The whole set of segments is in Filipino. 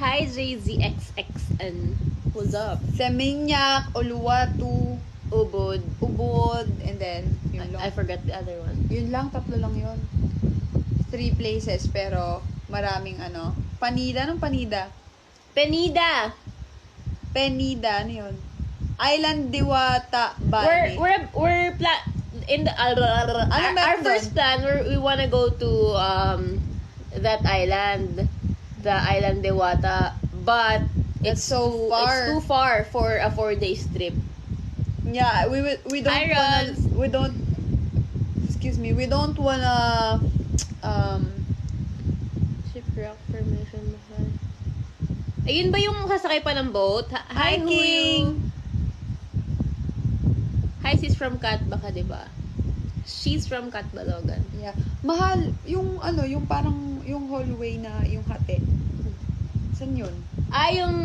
Hi, JZXXN. What's up? Seminyak, Uluwatu, Ubod. and then, yun lang. I forgot the other one. Yun lang, 3 lang yun. 3 places, pero maraming ano. Panida, anong Panida? Penida! Penida, ano yun? Island Diwata, Bali. We're in the our first plan we wanna go to that island, the island Dewata, but It's so far. It's too far for a 4-day trip. Yeah, we don't wanna Shipwreck permission mahal. Ayun ba yung sasakay pa ng boat? hiking. Hi, sis from Cat baka, diba? She's from Catbalogan. Yeah. Mahal, yung ano, yung parang, yung hallway na, yung hati. Saan yun? Yung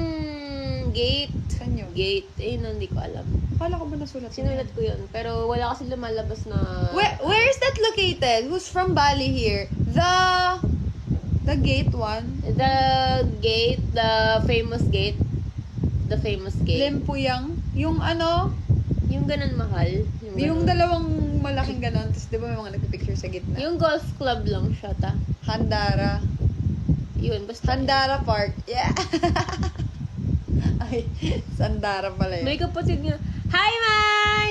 gate. Saan yun? Gate. Hindi ko alam. Kala ko ba nasulat? Sinulat ko yun. Pero wala kasi lumalabas na... Where is that located? Who's from Bali here? The gate one? The gate, the famous gate. The famous gate. Limpuyang? Yung ano? Yung ganun mahal. Yung dalawang malaking ganon. Tapos di ba may mga nagpipicture sa gitna? Yung golf club lang siya, ta. Handara. Yun, basta. Handara Park. Yeah. Ay, Sandara pala yun. May kapatid niya. Hi, Mai!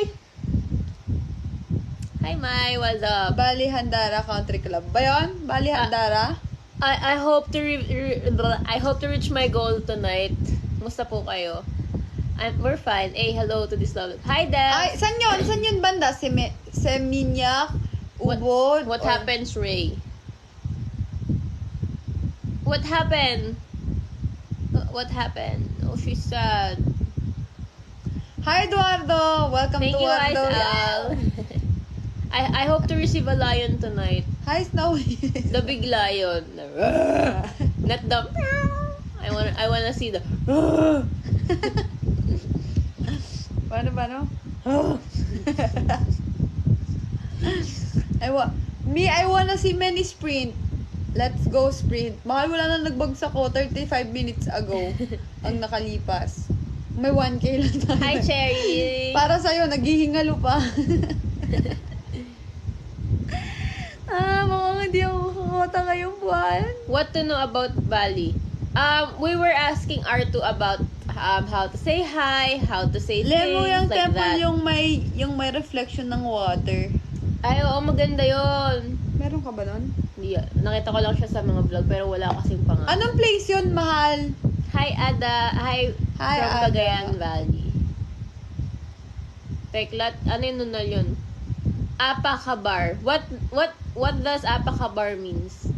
Hi, Mai. What's up? Bali Handara Country Club. Ba yun? Bali Handara? I hope to I hope to reach my goal tonight. Musta po kayo? We're fine. Hello to this love. Hi, Deb. Ay, saan yun? Saan yun banda? Seminyak? Ubod? What happens, Ray? What happened? What happened? Oh, she's sad. Hi, Eduardo! Welcome Thank to you, guys, Eduardo. Al. I hope to receive a lion tonight. Hi, Snowy. The big lion. Not the... I wanna see the... Paano? I wanna see many sprint. Let's go sprint. Mahal, wala na nagbagsak ko 35 minutes ago ang nakalipas. May 1K lang tayo. Hi, Cherry. Para sa'yo, naghihingalo pa. Mukhang hindi ako makakota ngayong buwan. What to know about Bali? We were asking R2 about how to say hi, how to say Lemo things yung like temple that. yung may reflection ng water. Ay, oo, maganda yon. Meron ka ba nun? Hindi, nakita ko lang siya sa mga vlog pero wala kasing pangalan. Anong place yun, mahal? Hi, Ada. Hi, Hi, from Ada. Cagayan Valley. Teklat, ano yun nun na yun? Apakabar. What does apakabar means?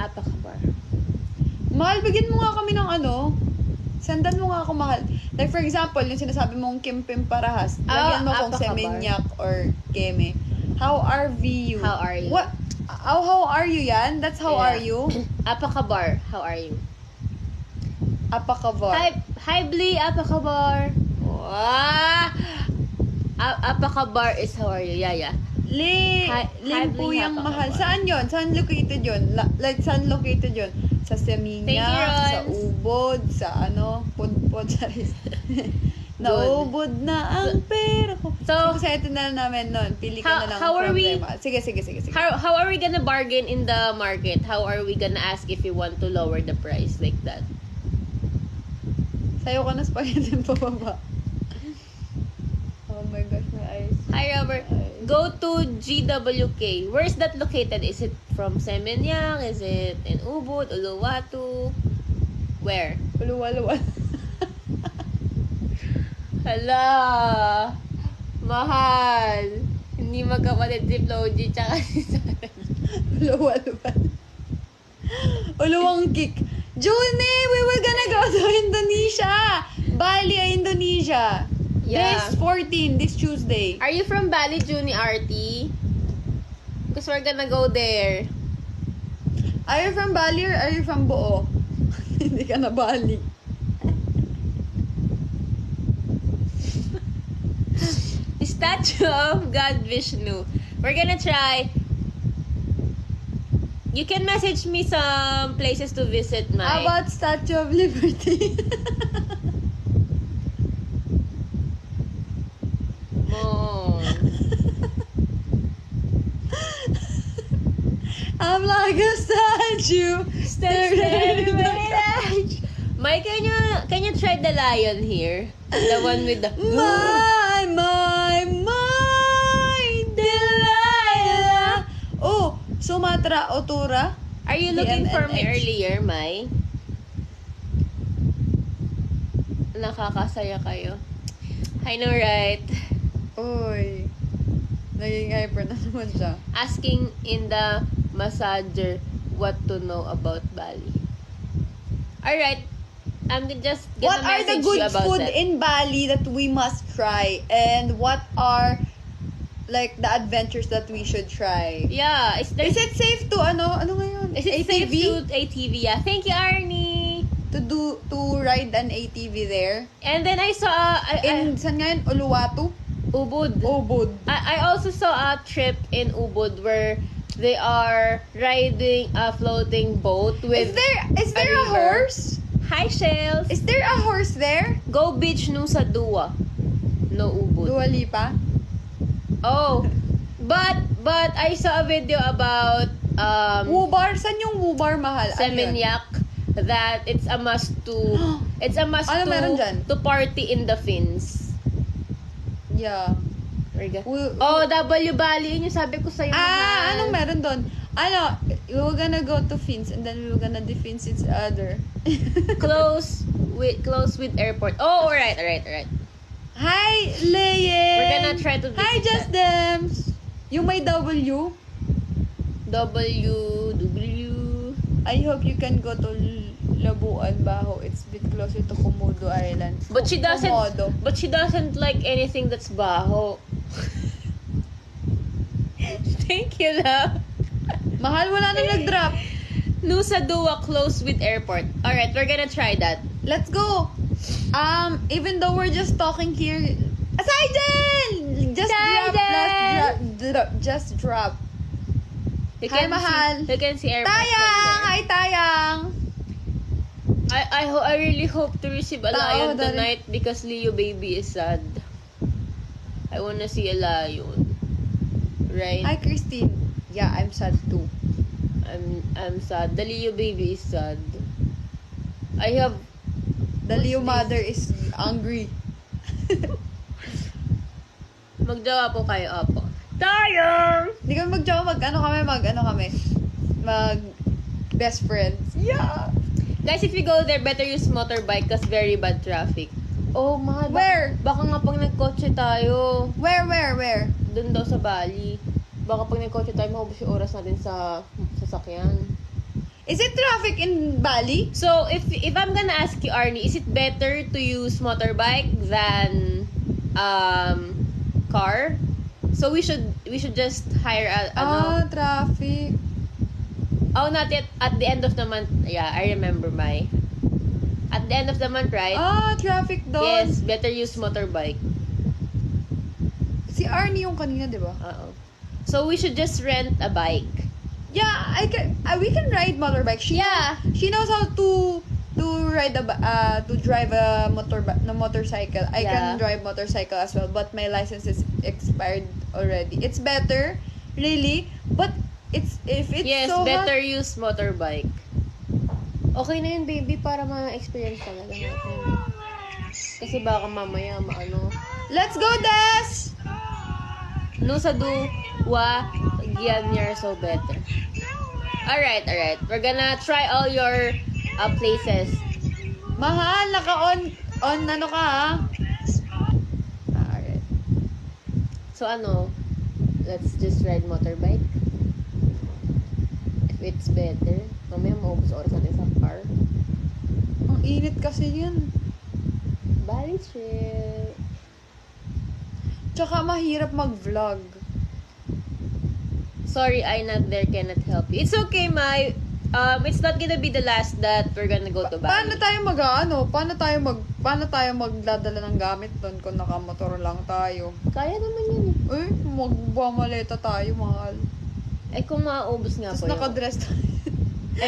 Apakabar. Mahal, bigyan mo nga kami ng ano. Sendan mo nga ako, mahal. Like, for example, yung sinasabi mong Kimpim Parahas. Lagyan mo kung Apakabar. Seminyak or Keme. How are you? How are you? What? How are you yan? That's how Yeah. are you? Apakabar. How are you? Apakavar. Hi, Blee. Apakabar. Wow. Apakabar is how are you? Yeah. Hi, Limpuyang Blee, mahal. Apakabar. Saan yun? Saan located yun? Like, saan located yun? Sa Seminyak, Thank you, Ron. sa Ubod, sa ano, Pudpod, sa Naubod na ang pera ko. So, Kasi ito na namin nun. Pili ka na lang how are we- problema. Sige. How are we gonna bargain in the market? How are we gonna ask if you want to lower the price like that? Sayo ka na spaghetti pababa. Oh my gosh, my eyes. Hi, Robert. Go to GWK. Where is that located? Is it from Seminyak? Is it in Ubud, Uluwatu? Where? Luwa. Hala! Mahal! Hindi magkapatid si Floji tsaka si Sarah. Luwa. Uluwang kick. Junie, we were gonna go to Indonesia. Bali, Indonesia. Yeah. This 14, this Tuesday. Are you from Bali, Juni RT? Because we're gonna go there. Are you from Bali or are you from Buo? Hindi ka na Bali. Statue of God Vishnu. We're gonna try You can message me some places to visit, Mai. How about Statue of Liberty? Oh. I'm like a statue. Mai, can you try the lion here? The one with the... My, Delilah. Oh, Sumatra Otura. Are you looking for me DMNX. earlier, Mai? Nakakasaya kayo. I know, right? Uy. Naging hyper na naman siya. Asking in the massager what to know about Bali. Alright. I'm just gonna What are the message good you about food that. in Bali that we must try? And what are like the adventures that we should try? Yeah, Is it safe to ano ngayon? Is it safe to ATV? Yeah. Thank you, Arnie. to ride an ATV there? And then I saw Saan ngayon? Uluwatu? Ubud. Ubud. I also saw a trip in Ubud where they are riding a floating boat with Is there a river. horse? Hi, Shells. Is there a horse there? Go beach nung sa Dua. No Ubud. Dua Lipa? Oh. But I saw a video about Wubar? Saan yung Wubar mahal? Ano yun? Seminyak that it's a must to Ano meron dyan? to party in the Fins. Yeah. Oh, W Bali, yun yung sabi ko sa'yo. mahal. Anong meron doon? We were gonna go to Fins and then we were gonna defense each other. Close with airport. Oh, alright. Hi, Leyen! We're gonna try to visit Hi, Just Dems! Yung may W, W. I hope you can go to Labuan, Baho. It's a bit closer to Komodo Island. But she Komodo. doesn't like anything that's baho. Thank you, love. Mahal, wala nang nag-drop. Nusa Dua close with airport. Alright, we're gonna try that. Let's go! Even though we're just talking here, Asiden! Just drop. Just drop. You Hi, can mahal. You can see airport Tayang! Hi, Tayang! I really hope to receive a Tao, lion dali. tonight because Leo baby is sad. I wanna see a lion. Right? Hi, Christine. Yeah, I'm sad too. I'm sad. The Leo baby is sad. I have The Leo mother is angry. magjawa po kayo, Apo. Tayo! Hindi kami mag-jowa, mag best friends. Yeah! Guys, if you go there, better use motorbike kasi very bad traffic. Oh, mahal. Where? Baka nga pag nagkotse tayo, Where? dun daw sa Bali. Baka pag nagkotse tayo, maubos yung oras natin sa sasakyan. Is it traffic in Bali? So, if I'm gonna ask you, Arnie, is it better to use motorbike than car? So we should just hire Traffic. Oh, not yet. At the end of the month. Yeah, I remember at the end of the month, right? Traffic doon. Yes, better use motorbike. Si Arnie yung kanina, di ba? So we should just rent a bike. Yeah, we can ride motorbike. She knows how to ride to drive a motorcycle. I can drive motorcycle as well, but my license is expired already. It's better, really, but if it's Yes, so better hot, use motorbike. Okay na yun, baby, para ma-experience talaga natin. Kasi baka mamaya let's go, Des! No sa Dua, Gyanyar, so better. Alright. We're gonna try all your places. Mahal, naka-on ano ka, ha? Alright. So let's just ride motorbike. If it's better. Mamaya maubos oras natin sa car. Ang init kasi yun. Bali trip. Tsaka mahirap mag-vlog. Sorry, I'm not there, cannot help you. It's okay, Mai. It's not gonna be the last that we're gonna go to Bali. Paano tayo magdadala ng gamit doon kung nakamotor lang tayo? Kaya naman yun. Magbamaleta tayo, mahal. kung mauubos nga Tapos po nakadress tayo.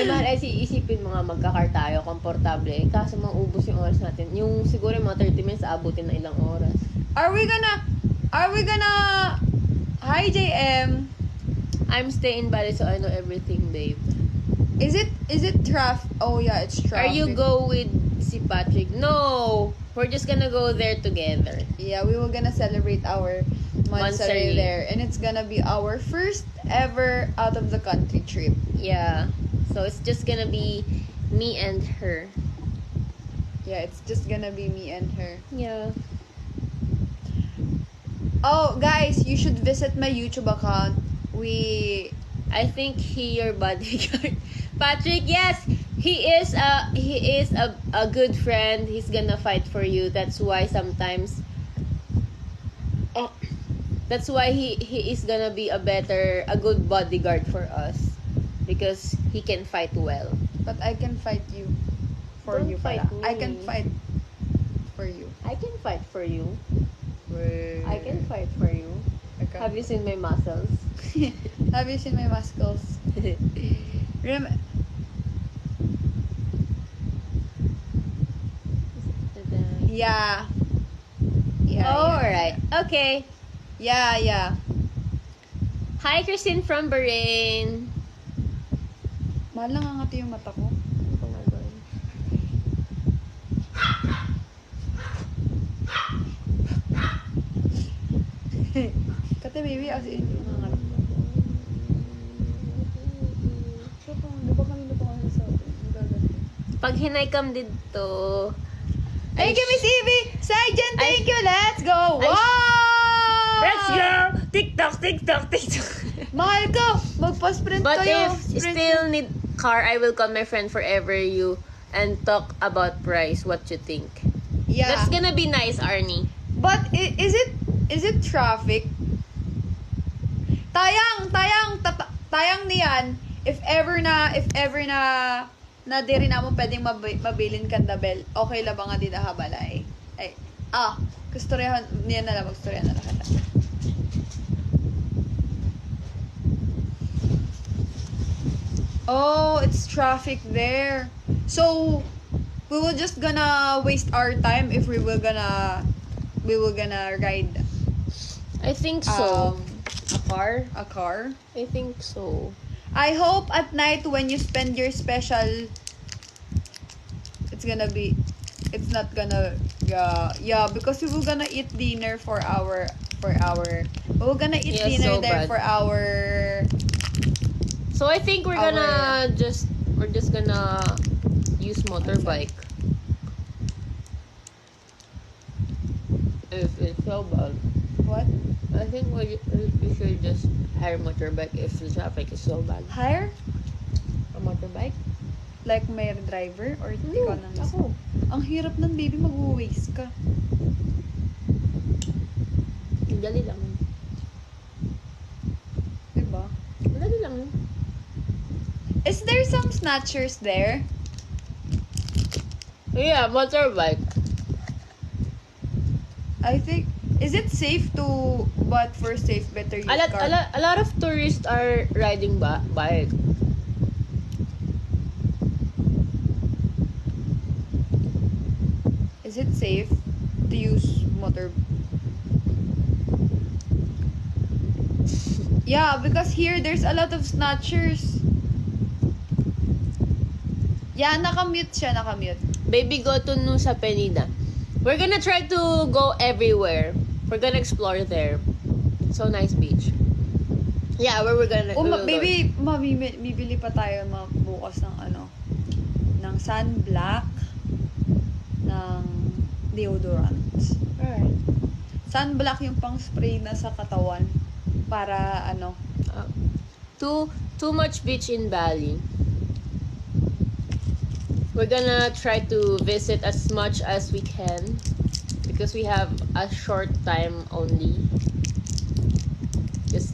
mahal, isipin mo nga magka-car tayo, komportable. Kaso maubos yung oras natin. Yung siguro yung mga 30 minutes, abutin na ilang oras. Are we gonna... Hi, JM. I'm staying in Bali, so I know everything, babe. Is it traffic? Oh yeah, it's traffic. Are you go with si Patrick? No! We're just gonna go there together. Yeah, we were gonna celebrate our Monthsary there. And it's gonna be our first ever out of the country trip. Yeah. So it's just gonna be me and her. Yeah, it's just gonna be me and her. Yeah. Oh, guys, you should visit my YouTube account. I think he your bodyguard. Patrick, yes, he is a good friend. He's gonna fight for you. That's why sometimes that's why he is gonna be a good bodyguard for us because he can fight well. But I can fight you. Don't you fight pala. me. I can fight for you. I can fight for you. Wait. I can fight for you. Okay. Have you seen my muscles? Have you seen my muscles? Yeah. Alright. Okay. Yeah. Hi, Christine from Bahrain. Mahal lang ang yung mata ko. Kate baby, as in, pag hinay-kam dito. Thank you, Miss Evie! Sergeant, thank you! Let's go! Ay, Wow! Let's go! TikTok! Mahal ko! Mag-post-print But kayo! if still need car, I will call my friend forever you and talk about price. What you think? Yeah. That's gonna be nice, Arnie. But is it traffic? Tayang niyan if ever na di rin mo pwedeng mabilin kandabel. Okay la ba nga di nahabalay? Ay, kusturyahan niya na lang magstoryahan na lang. Oh, it's traffic there. So we will just gonna waste our time if we will gonna ride I think so. a car. I think so. I hope at night when you spend your special, it's not gonna because we were gonna eat dinner we were gonna eat dinner so there bad. for our. So I think we're just gonna use motorbike. If it's so bad. What? I think we should just hire motorbike if the traffic is so bad. Hire? A motorbike? Like may driver or ikaw na Ako. Ang hirap nun, baby, mag-waste ka. Dali lang. Diba? Dali lang. Is there some snatchers there? Yeah, motorbike. I think, is it safe to, but for safe, better use car? A lot of tourists are riding bike. Is it safe to use motor? Yeah, because here there's a lot of snatchers. Yeah, nakamute siya, nakamute. Baby, go to Nusa Penida. We're gonna try to go everywhere. We're gonna explore there. So nice beach. Yeah, where we're gonna. Baby, bibili pa tayo bukas ng sunblock, ng deodorant. Alright. Sunblock yung pang spray na sa katawan para Too much beach in Bali. We're gonna try to visit as much as we can because we have a short time only. Just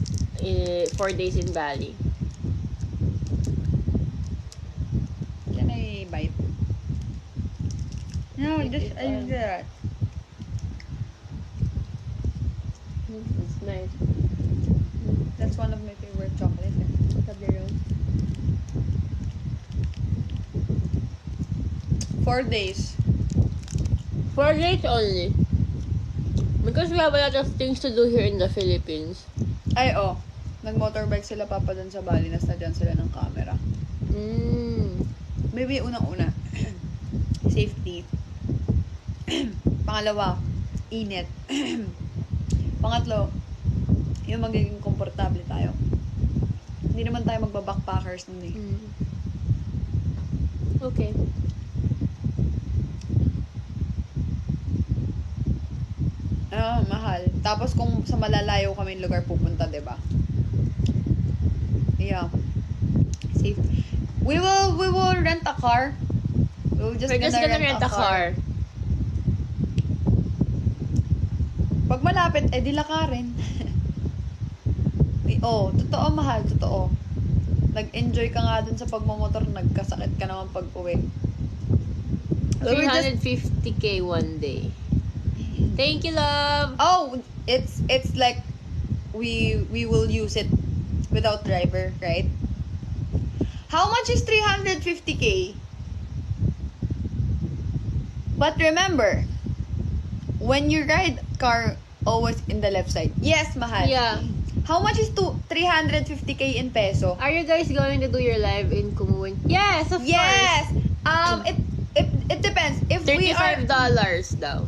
4 days in Bali. Can I bite? No, just I do that. It's nice. That's one of my favorite chocolate. Toblerone. 4 days. 4 days only. Because we have a lot of things to do here in the Philippines. Ay, oh. Nag-motorbike sila papa dun sa Bali. Nas na dyan sila ng camera. Maybe unang-una. Safety. Pangalawa, init. Pangatlo, yung magiging komportable tayo. Hindi naman tayo magba-backpackers nun eh. Okay. Mahal. Tapos kung sa malalayo kami lugar pupunta, 'di ba? Yeah. Safe. We will rent a car. We're just gonna rent a car. Pag malapit, di lakarin. Totoo mahal, totoo. Nag-enjoy ka nga dun sa pagmamotor, nagkasakit ka naman pag uwi. 350k one day. Thank you, love. Oh, it's like we will use it without driver, right? How much is 350k? But remember, when you ride car, always in the left side. Yes, mahal. Yeah. How much is 350k in peso? Are you guys going to do your live in Kumuin? Yes, of Yes. course. It depends. If we are $35 daw.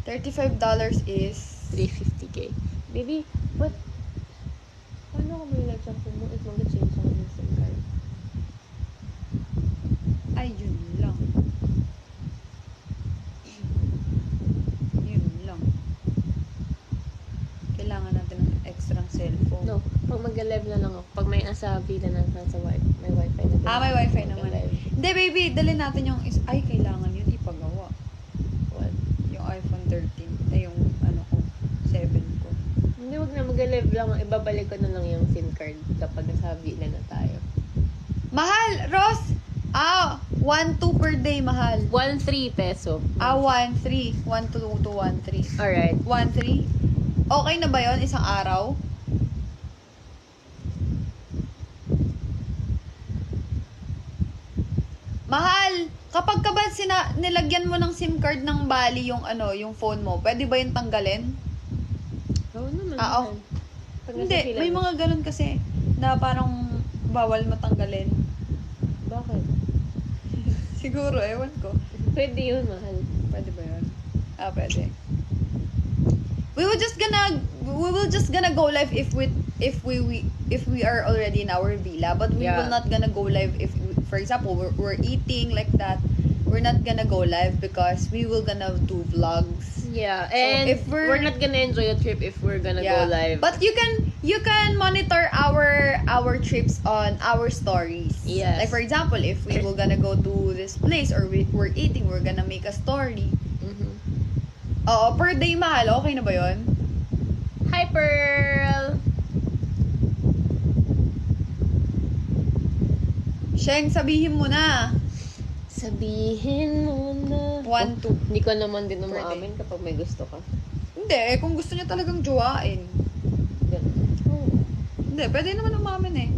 $35 is 350k. Baby, but paano kung may live sa Kumu? It mag-change ako ng SIM card. ay yun lang. Yun lang. Kailangan natin ng extra cellphone. No, pag mag-live na lang ako. Pag may asabi na nasa may wifi na. May wifi naman. Mag-live. Hindi, baby, dalhin natin yung kailangan yun ipagawa. What? Yung iPhone 13. Yung ko, 7 ko. Hindi, wag na mag-live lang. Ibabalik ko na lang yung SIM card kapag nasabi na tayo. Mahal, Ross! 1-2 per day, mahal. 1-3 peso. 1-3. 1-2 to 1-3. Alright. 1-3? Okay na ba yon isang araw? Mahal! Kapag ka ba nilagyan mo ng SIM card ng Bali yung yung phone mo, pwede ba yung tanggalin? Oo naman. Oo. Hindi, may mga ganun kasi na parang bawal matanggalin. Bakit? Siguro, ewan ko. Pwede yun, mahal. Pwede ba yun? Pwede. We will just gonna go live if we are already in our villa, but we will not gonna go live if for example we're eating like that. We're not gonna go live because we will gonna do vlogs. Yeah, and if we're not gonna enjoy the trip if we're gonna go live. But you can monitor our trips on our stories. Yes. Like for example, if we were gonna go to this place or we're eating, we're gonna make a story. Per day, mahal. Okay na ba yun? Hi, Pearl! Sheng, sabihin mo na. Sabihin mo na. 1-2. Hindi ko naman din Per umaamin kapag may gusto ka. Hindi, kung gusto niya talagang jowain. Ganun. Oo. Hindi, pwede naman umamin eh.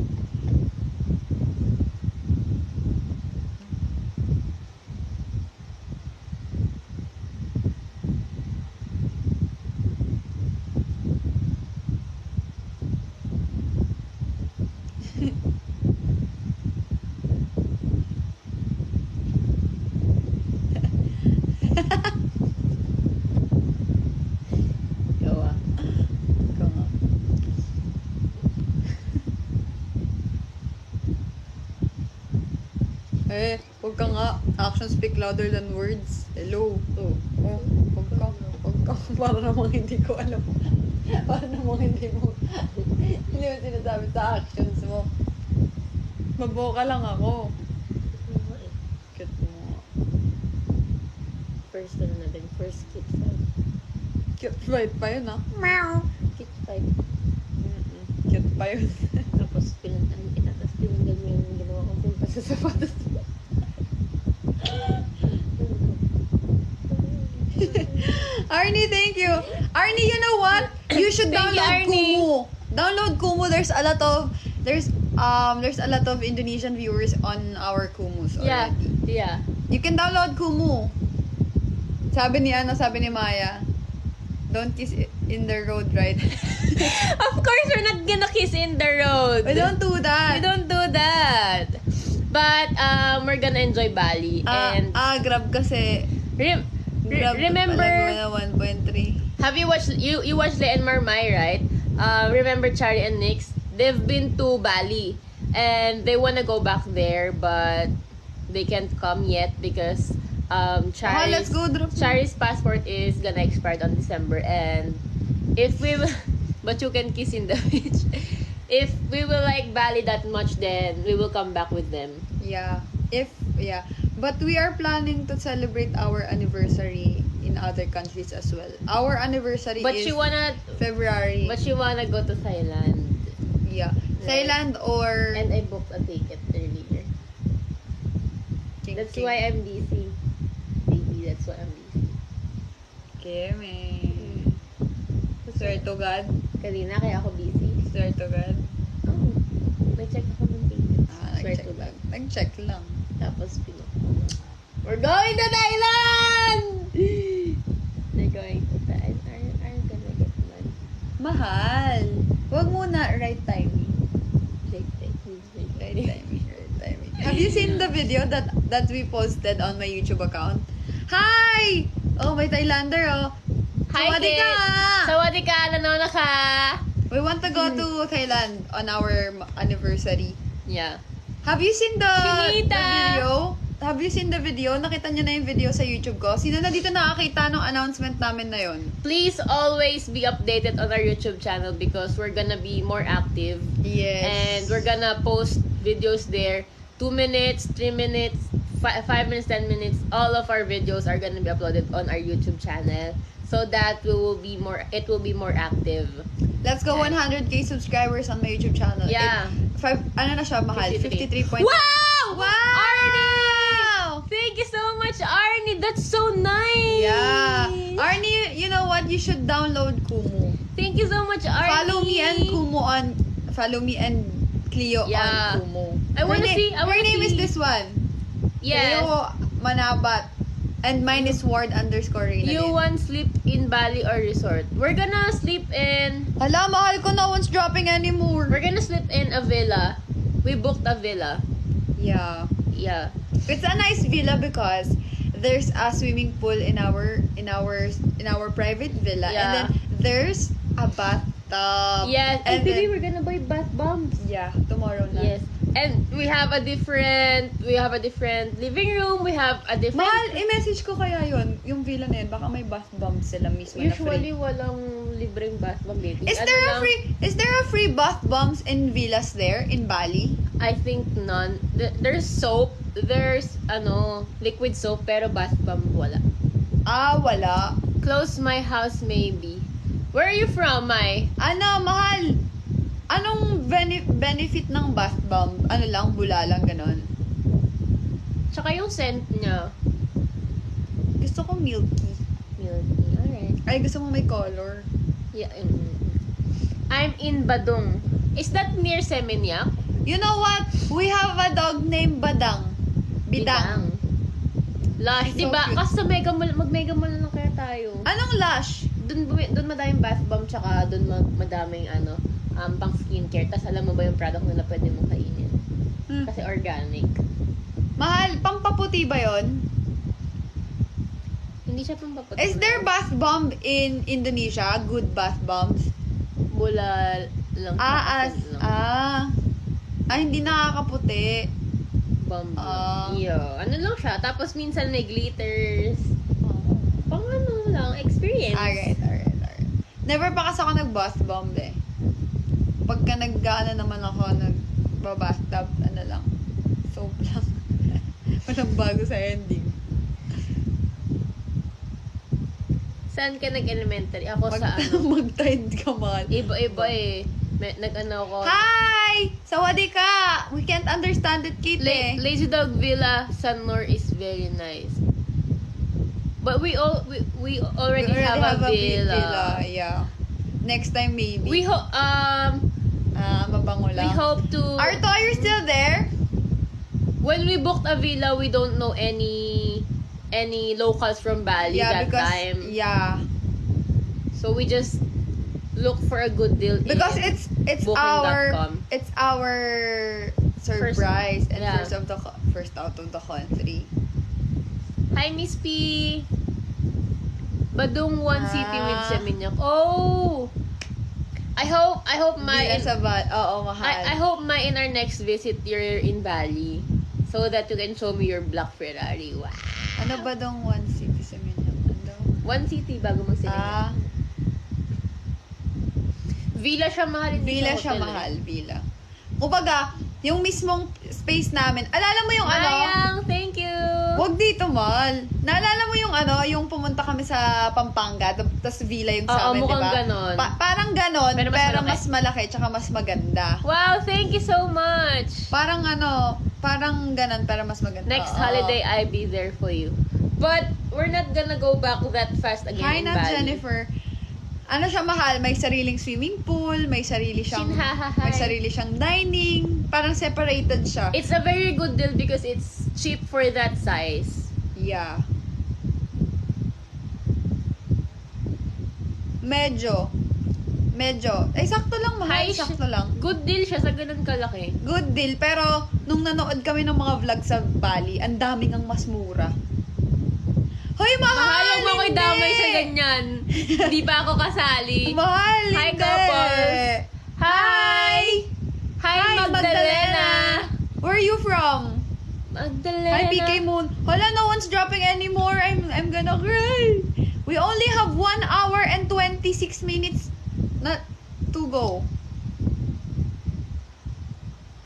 Gawa. Ikaw nga. Huwag ka nga. Actions speak louder than words. Hello. Huwag ka. Para namang hindi ko alam. Para namang hindi mo sinasabi sa actions mo. Maboka lang ako. Cute mo nga. First natin. First kid fight. Cute fight pa yun Meow! Kid fight. Cute pa yun. Tapos pinuntahan kita. Tapos tinanggal mo yung ginawa kong pulpa sa sapatos. Arnie, thank you. Arnie, you know what? You should Thank you, download Arnie. Kumu. Download Kumu. There's a lot of Indonesian viewers on our Kumus already. Yeah. You can download Kumu. Sabi ni Maya, don't kiss in the road, right? Of course, we're not gonna kiss in the road. We don't do that. We don't do that. But we're gonna enjoy Bali. And Grab kasi. Remember, Palag mo na 1.3. have you watched Le and Marmai, right? Remember Charlie and Nix? They've been to Bali and they wanna go back there, but they can't come yet because Let's go, drop. Chari's passport is gonna expire on December, and if we will, but you can kiss in the beach. If we will like Bali that much, then we will come back with them. Yeah. But we are planning to celebrate our anniversary in other countries as well. Our anniversary is February. But you wanna go to Thailand. Yeah. Right. Thailand or... And I booked a ticket earlier. That's why I'm busy. Baby, that's why I'm busy. Keme. Swear to God. Kanina kaya ako busy. Swear to God. Oh, nag-check ako ng tickets. Swear to God. Nag-check lang. Tapos pinok. We're going to Thailand! They're going to Thailand. Are gonna get money. Mahal. Wag muna. Right timing. Right timing. Have you seen the video that we posted on my YouTube account? Hi! Oh, may Thailander, oh. Hi, Sawadee ka! Sawadee ka! Nanona ka! We want to go to Thailand on our anniversary. Yeah. Have you seen the Chinita! video? Have you seen the video? Nakita niyo na yung video sa YouTube ko? Sino na dito nakakita ng announcement namin na yon? Please always be updated on our YouTube channel because we're gonna be more active. Yes. And we're gonna post videos there. 2 minutes, 3 minutes, 5 minutes, 10 minutes. All of our videos are gonna be uploaded on our YouTube channel so that it will be more active. Let's go 100k subscribers on my YouTube channel. Yeah. Ano na siya, mahal? 53. Wow! Wow! Arnie! Thank you so much, Arnie. That's so nice. Yeah. Arnie, you know what? You should download Kumu. Thank you so much, Arnie. Follow me and Cleo on Kumu. I wanna see. Her name is this one. Yes. Cleo Manabat. And mine is Ward_Reina. You want sleep in Bali or resort? We're gonna sleep in... Hala, mahal ko, no one's dropping anymore. We're gonna sleep in a villa. We booked a villa. Yeah. Yeah. It's a nice villa because there's a swimming pool in our private villa. Yeah. And then there's a bathtub. Yes. And Baby, then, we're gonna buy bath bombs. Yeah, tomorrow na. Yes. And we have a different living room. We have a different... Mahal, i-message ko kaya yun, yung villa na yun. Baka may bath bomb sila mismo na Usually, free. walang libreng bath bomb, baby. Is there a free bath bombs in villas there in Bali? I think none. There's soap. There's, liquid soap, pero bath bomb wala. Wala. Close my house, maybe. Where are you from, Mai? Mahal? Anong benefit ng bath bomb? Ano lang, bula lang, ganon? Tsaka yung scent niya. Gusto ko milky. Milky, alright. Ay, gusto mo may color. Yeah. I'm in Badung. Is that near Seminyak? You know what? We have a dog named Badang. Bidang. Lush, So diba? cute. Kasi sa mag-mega mall na lang kaya tayo. Anong Lush? Doon madaming bath bomb, tsaka doon madaming pang skincare. Tapos alam mo ba yung product na pwede mong kainin? Kasi organic. Mahal, pampaputi ba yon? Hindi siya pang paputi. Is there bath bomb in Indonesia? Good bath bombs? Bula lang. Hindi nakakaputi. Bomb. Ano lang siya. Tapos minsan may glitters. Pang lang, experience. Alright. Never pa kasi ako nag-bath bomb eh. Pagka naman ako, nagbabathtub, lang. Soap lang. Walang bago sa ending. Saan ka nag-elementary? Ako sa Mag-tide ka, mahal. Iba eh. Ako. Hi! Sawadee ka! We can't understand it, Kit eh. Lazy Dog Villa, Sanur is very nice. But we already have a villa. Yeah. Next time maybe. We hope Mabango we lang. hope to Arto, are you still there? when we booked a villa, we don't know any locals from Bali that time. Yeah. So we just look for a good deal Because in it's booking.com. our surprise and yeah. first out of the country. Hi, Miss P. Badung One City with Seminyak. Oh! I hope Villa sa oo, mahal. I hope in our next visit you're in Bali so that you can show me your black Ferrari. Wow. Ano ba dong One City sa Mindanao? One City bago magsilingan. Villa siya mahal. Villa siya mahal, villa. Kumbaga, yung mismong space namin. Alala mo yung Mayang, thank you. Wag dito, mahal. Naalala mo yung yung pumunta kami sa Pampanga, tapos villa yung sa amin, mukhang diba? ganon. Parang ganon, pero malaki. mas malaki, tsaka mas maganda. Wow, thank you so much. Parang parang ganon, pero mas maganda. Next holiday, I'll be there for you. But, we're not gonna go back that fast again Hi in na, Bali. Jennifer. Ano siya mahal? May sariling swimming pool, may sarili siyang dining, parang separated siya. It's a very good deal because it's cheap for that size. Yeah. Medyo. Sakto lang mahal, sakto lang. Good deal siya sa ganun kalaki. Good deal, pero nung nanood kami ng mga vlog sa Bali, ang daming ang mas mura. Hoy, mahal! Mahal mo ko'y hindi! damay sa ganyan. Hindi pa ako kasali. Mahal, Hi, hindi! couples! Hi! Hi, Magdalena! Where are you from? Magdalena. Hi, PK Moon. Hala, no one's dropping anymore. I'm gonna cry. We only have 1 hour and 26 minutes to go.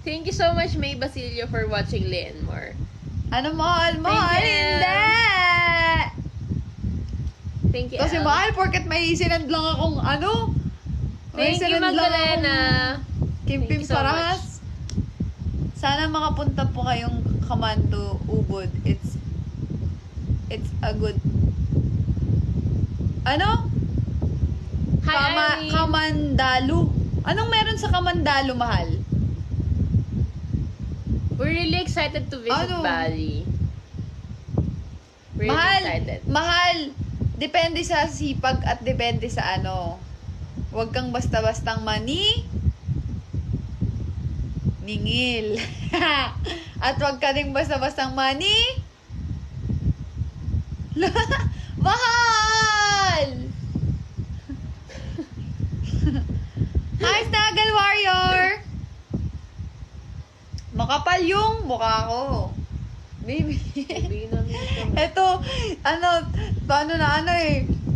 Thank you so much, May Basilio, for watching Leonmore. Ano, mahal? Mahal, Thank you. hindi! Thank you, Kasi Elle. mahal, porket may sinend lang akong may Thank you, sinend lang Magdalena. akong Kimpim Thank you so Parahas. Sana makapunta po kayong Kamando, Ubud. It's a good... Ano? Hi, Irene. Kamandalu. Anong meron sa Kamandalu, mahal? We're really excited to visit Bali. We're really excited. Mahal, depende sa sipag at depende sa Huwag kang basta-bastang ningil. At huwag ka ding basta-bastang mahal! Hi, Snuggle Warrior! Makapal yung mukha ko. Baby. Eto, paano na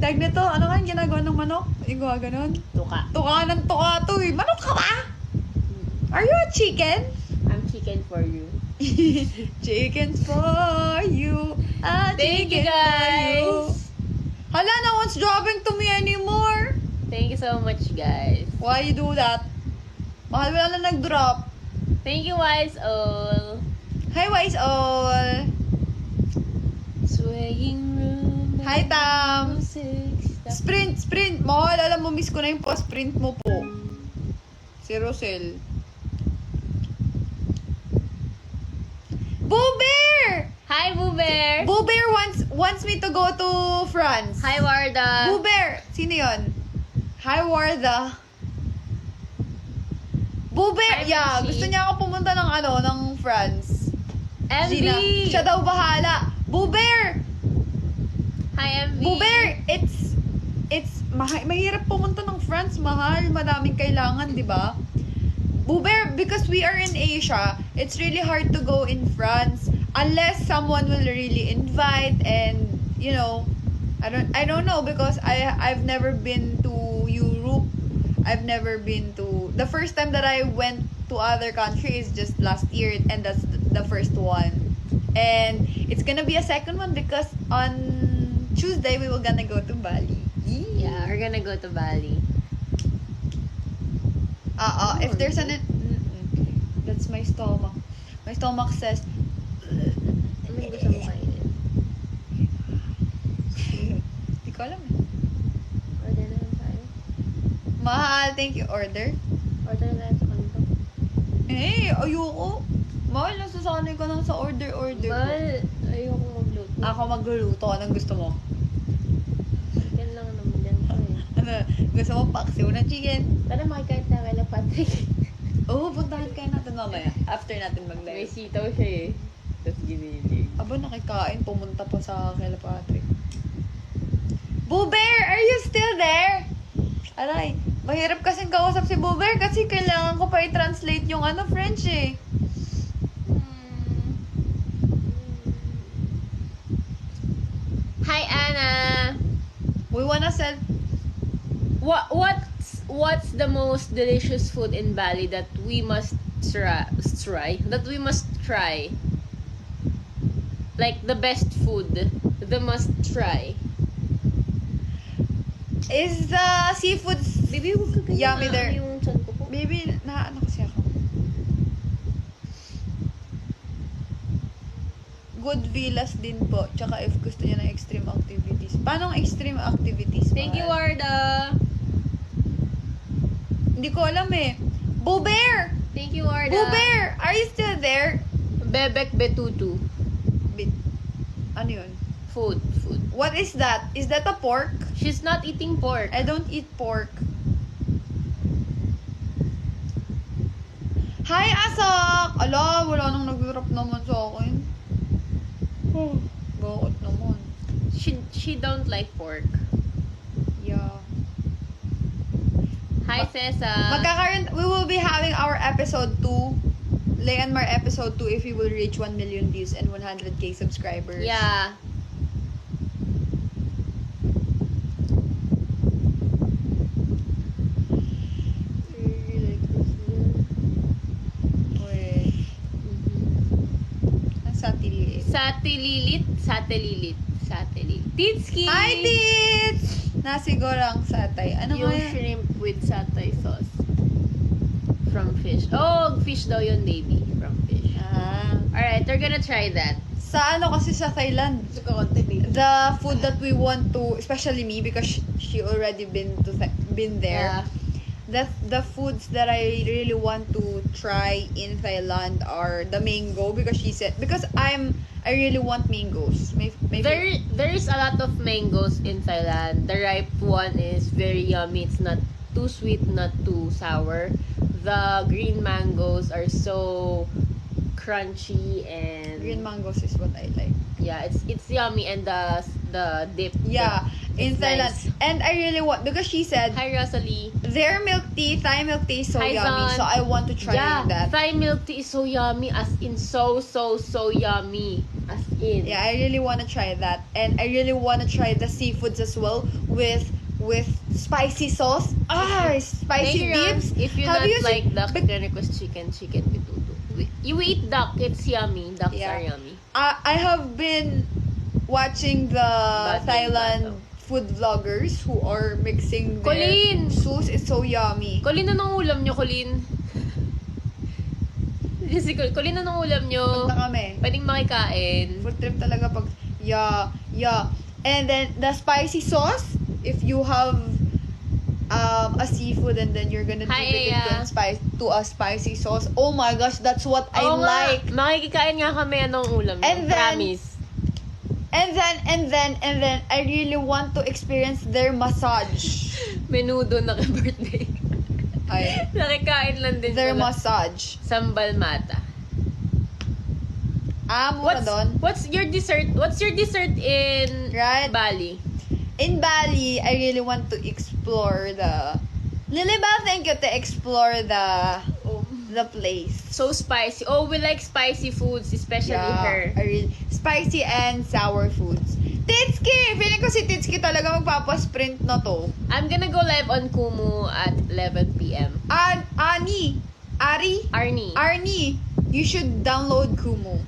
tag nito, ano nga yung ginagawa ng manok? Yung gawa ganon? Tuka. Tuka ng tuka to eh. Manok ka ba? Are you a chicken? I'm chicken for you. Chickens for you. Thank you, guys. Hala, no one's dropping to me anymore. Thank you so much, guys. Why you do that? Mahal, wala na nag-drop. Thank you, Wise All. Hi, Wise All. Swaying room. Hi, Tam. Six. Sprint. Mahal, alam mo, miss ko na yung pa-sprint mo po. Si Rosel. Boo Bear! Hi, Boo Bear. Boo Bear wants me to go to France. Hi, Warda. Boo Bear! Sino yun? Hi, Warda. Boo Bear! Hi, Yeah, Michi. gusto niya ako pumunta ng France. MV. Gina, siya daw bahala. Boo Bear! Hi, MV. Boo Bear! Mahirap pumunta ng France, mahal. Madaming kailangan, di ba? Boo Bear, because we are in Asia, it's really hard to go in France unless someone will really invite and, I don't know because I've never been to Europe. I've never been to... The first time that I went to other countries is just last year and that's the first one. And it's gonna be a second one because on Tuesday we were gonna go to Bali. Yeah, we're gonna go to Bali. If there's that's my stomach. My stomach says, Ano yung gusto mo kainin? Hindi ko alam eh. Order na lang tayo. Mahal, thank you. Order? Order na tayo sa kanto. Ayoko. Mahal, nasasanay ka lang sa order. Mahal, ayoko magluto. Ako magluluto. Anong gusto mo? Chicken lang naman yan ko eh. Ano? Gusto mo paksiw na chicken? Tara makikain tayo kay Patrick. Oo, puntahan kayo natin mamaya. After natin May mag-live. sitaw siya eh. Tapos ginilig. Aba, nakikain. Pumunta pa sa kay Patrick. Boo Bear, are you still there? Aray, mahirap kasing kausap si Boo Bear kasi kailangan ko pa i-translate yung French eh. Hi Anna! We wanna sell... What's the most delicious food in Bali that we must try? That we must try? Like the best food, the must try. Is the seafood Baby, huwag ka ganyan. yummy there? Yung chan ko po. Baby, naano kasi ako. Good villas din po. Tsaka if gusto niya ng extreme activities. Paano ang extreme activities? Thank you, mahal? Warda. Hindi ko alam eh. Boo Bear! Thank you, Warda. Boo Bear! Are you still there? Bebek betutu. Ano yun? Food. What is that? Is that a pork? She's not eating pork. I don't eat pork. Hi, Asak! Ala, wala nang nag-drop naman sa akin. Bakit naman? She don't like pork. Yeah. Hi, Cesa. We will be having our episode 2, Leonmar episode 2, if we will reach 1 million views and 100k subscribers. Yeah. Satililit. Titski! Hi, Tits! Nasigurang satay. Ano Yung nga? shrimp with satay sauce. From fish. Oh, fish daw yun, baby. From fish. Alright, we're gonna try that. Sa kasi sa Thailand, the food that we want to, especially me because she already been there. Yeah. The foods that I really want to try in Thailand are the mango because I really want mangoes. There's a lot of mangoes in Thailand. The ripe one is very yummy. It's not too sweet, not too sour. The green mangoes are so crunchy and green mangoes is what I like. yeah, it's yummy, and the dip. Yeah, in Thailand. Nice. And I really want because she said Hi, Rosalie. their milk tea, Thai milk tea is so Hi, yummy. Zon. So I want to try that. Thai milk tea is so yummy, as in so yummy, as in. Yeah, I really want to try that. And I really want to try the seafoods as well with spicy sauce. Spicy Thank you, dips. Ram. If you Have not you like seen- duck, but- you can request chicken bitutu. You eat duck, it's yummy. Ducks Yeah. are yummy. I have been watching the Thailand food vloggers who are mixing their Colleen! sauce. It's so yummy. Colleen, anong ulam nyo, Colleen? Colleen, anong ulam nyo? Punta kami. Pwedeng makikain. Food trip talaga pag yeah. And then the spicy sauce, if you have a seafood and then you're gonna dip Hi, it Aya. into a spicy sauce. Oh my gosh, that's what I Oo nga, like. makikikain nga kami anong ulam nyo. And then- Promise. And then I really want to experience their massage. Menudo na kay birthday. Ay, Nakikain lang din their sila. massage. Sambal mata. Mura doon. What's your dessert? What's your dessert in Right. Bali? In Bali, I really want to explore the Lilibel, thank you to explore the place. So spicy. Oh, we like spicy foods, especially her. Spicy and sour foods. Titski! Feeling ko si Titski talaga magpapasprint na to. I'm gonna go live on Kumu at 11 p.m. Arnie, you should download Kumu.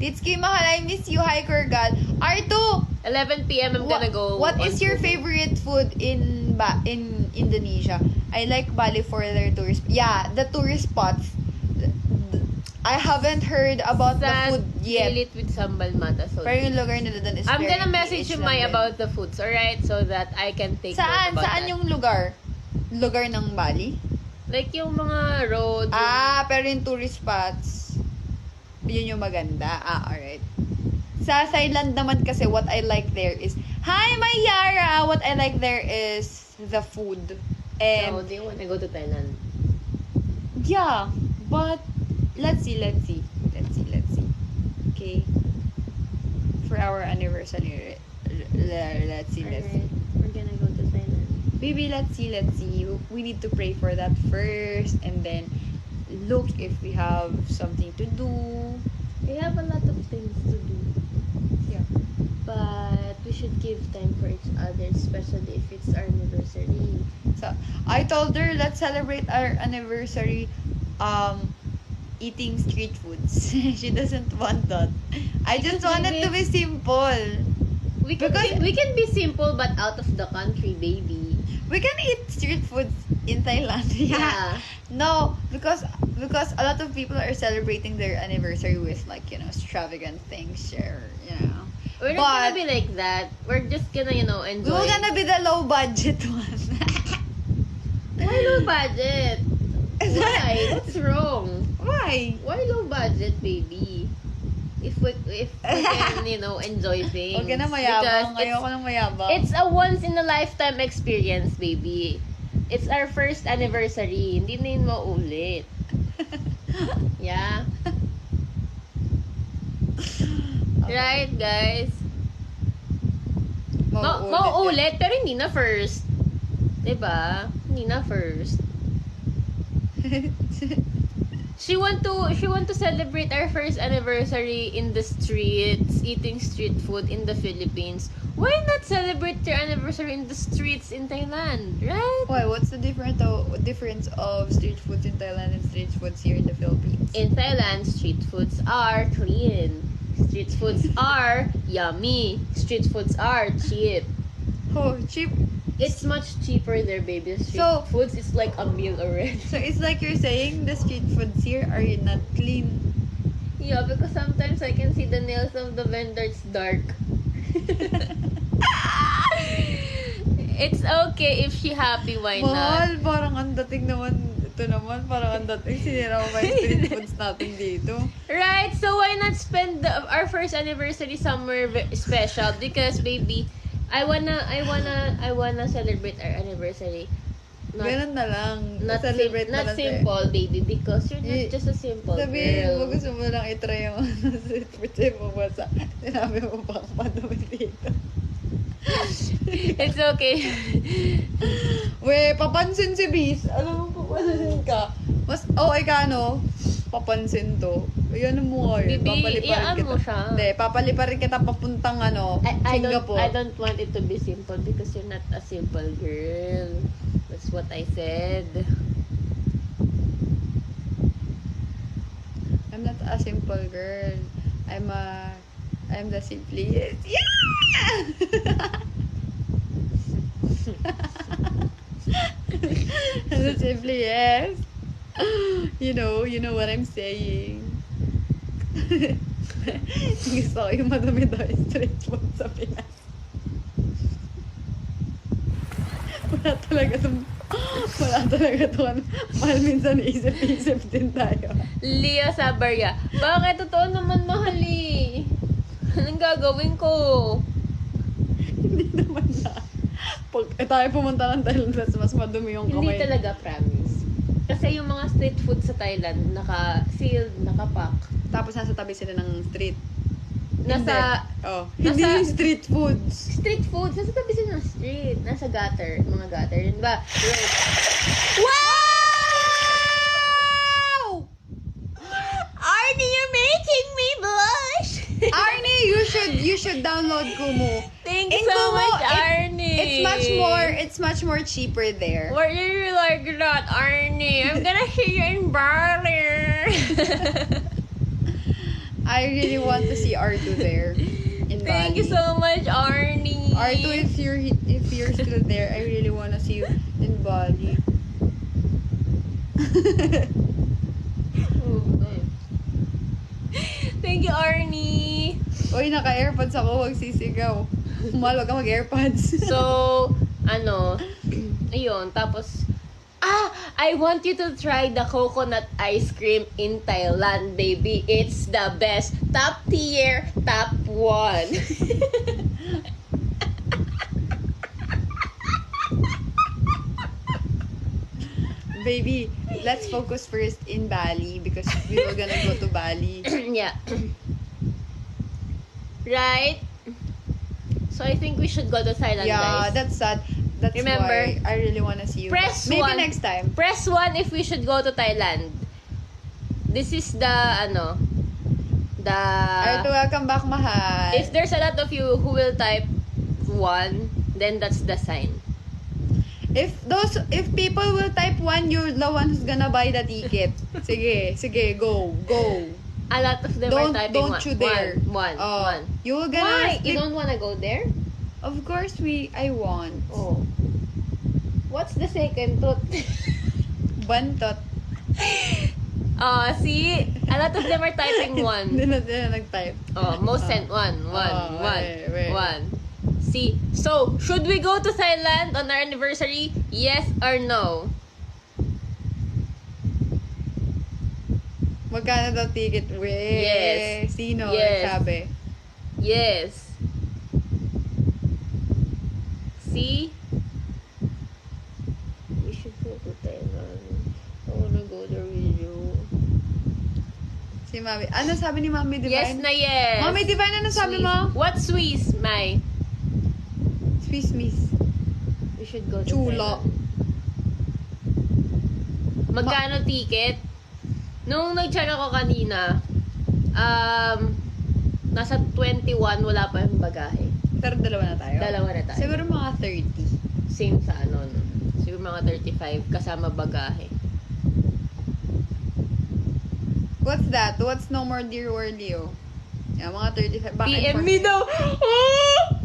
Titski, mahal, I miss you. Hi, Kurgal. Arto! 11 p.m. I'm gonna go. What on is your Kumu. favorite food in Indonesia? I like Bali for their tourist. Yeah, the tourist spots. I haven't heard about the food yet. Eat with sambal mata. So Pero yung lugar nila doon is I'm very gonna message PH you lang May din. about the foods, alright? So that I can take note about Saan that. yung lugar? lugar ng Bali? Like yung mga road. Pero yung tourist spots, yun yung maganda. Alright. Sa Thailand naman kasi, what I like there is, hi, Mayara! What I like there is the food. So, do you want to go to Thailand? Yeah, but let's see. Okay. For our anniversary, let's see. Alright, we're gonna go to Thailand. Baby, let's see. We need to pray for that first, and then look if we have something to do. We have a lot of things to do. Yeah. But we should give time for each other, especially if it's our anniversary. So, I told her, let's celebrate our anniversary eating street foods. She doesn't want that. I just want it to be simple. We can be simple but out of the country, baby. We can eat street foods in Thailand. Yeah. No, because a lot of people are celebrating their anniversary with like, extravagant things or, We're not gonna be like that. We're just gonna, enjoy. We're gonna be the low budget one. Why low budget? Why? What's wrong? Why? Why low budget, baby? If we can, enjoy things. Huwag ka na mayabang. Because Ayoko na mayabang. it's a once in a lifetime experience, baby. It's our first anniversary. Hindi na yun maulit. Yeah. Right, guys? Mauulit, pero hindi na first. Diba? Hindi na first. She want to celebrate our first anniversary in the streets, eating street food in the Philippines. Why not celebrate your anniversary in the streets in Thailand, right? Why? What's the difference of street foods in Thailand and street foods here in the Philippines? In Thailand, street foods are clean. Street foods are yummy. Street foods are cheap. Oh, cheap. It's much cheaper there, baby. Street So- foods is like a meal already. So it's like you're saying the street foods here are not clean. Yeah, because sometimes I can see the nails of the vendor. It's dark. It's okay if she happy. Why not? Mahal, parang ang dating naman. Ito naman, parang ang dating. Sinira mo ba yung street foods natin dito? Right? So why not spend our first anniversary somewhere special? Because baby, I wanna celebrate our anniversary. Ganun na lang. Not Celebrate na lang simple, baby, because you're not just a simple Sabihin mo, girl. gusto mo lang itry yung street food sa'yo mo ba sa sinabi mo pang madumi dito. It's okay. We, papansin si Bis. Alam mo, papansin ka. Mas, ikaw no? Papansin to. Ayan mo ngayon. Bibi, iyaan mo siya. Hindi, papaliparin kita papuntang Singapore. I don't want it to be simple because you're not a simple girl. That's what I said. I'm not a simple girl. I'm the simplest. Yeah! I'm the simplest. You know what I'm saying. Gusto ko yung madumi daw yung street food sa Pinas. Wala talaga itong mahal minsan isip-isip din tayo. Lia Sabarya, bakit? Totoo naman, mahal eh. Anong gagawin ko? Hindi naman na. Pag tayo pumunta ng Thailand, mas madumi yung Hindi kamay. talaga, promise. Kasi yung mga street food sa Thailand, naka-sealed, naka-pack. Tapos nasa tabi sila ng street. Nasa Hindi yung street foods. street food, nasa tabi sila ng street. Nasa gutter, mga gutter. Yun ba? Road. Wow! Arnie, you're making me blush! Arnie, you should download Kumu. Thank you In so Kumu, much, Arnie. It's much more cheaper there. What do you like that, Arnie? I'm gonna see you in Bali. I really want to see R2 there. In Thank Bali. you so much, Arnie. R2, if you're still there, I really want to see you in Bali. Thank you, Arnie. Uy, naka-airpods ako, wag sisigaw. Mahal, wag ka mag-airpods. So, ayun, tapos, I want you to try the coconut ice cream in Thailand, baby. It's the best. Top tier, top 1. Baby, let's focus first in Bali because we were gonna go to Bali. Yeah. Right? So I think we should go to Thailand, Yeah, guys. that's sad. That's Remember, why I really wanna see you. press Maybe 1. next time. Press 1 if we should go to Thailand. This is the, Alright, welcome back, mahal. if there's a lot of you who will type 1, then that's the sign. If people will type 1, you're the one who's gonna buy the ticket. Sige, go. A lot of them are typing Don't 1. you dare. 1. You will gonna Why? You flip- don't want to go there? Of course I want. Oh. What's the second thought? Bantot. See? A lot of them are typing 1. Hindi na nag-type. Oh, most sent 1. wait. 1. See? So, should we go to Thailand on our anniversary? Yes or no? Magkano daw ticket? Yes. Sino? Yes. Sabi. Yes. See? We should go to Thailand. I wanna go there with you. Si Mami. Ano sabi ni Mami Divine? Yes na yes. Mami Divine, ano sabi Swiss. mo? What Swiss, Mai? Swiss Miss. We should go to Chula. Thailand. Magkano ticket? Nung nag-check ako kanina, nasa 21, wala pa yung bagahe. Pero dalawa na tayo. Dalawa na tayo. Siguro mga 30. Same sa no? Siguro mga 35 kasama bagahe. What's that? What's No More Dear World, Leo? Yeah, mga 35. Back and PM forth. me daw! Oh!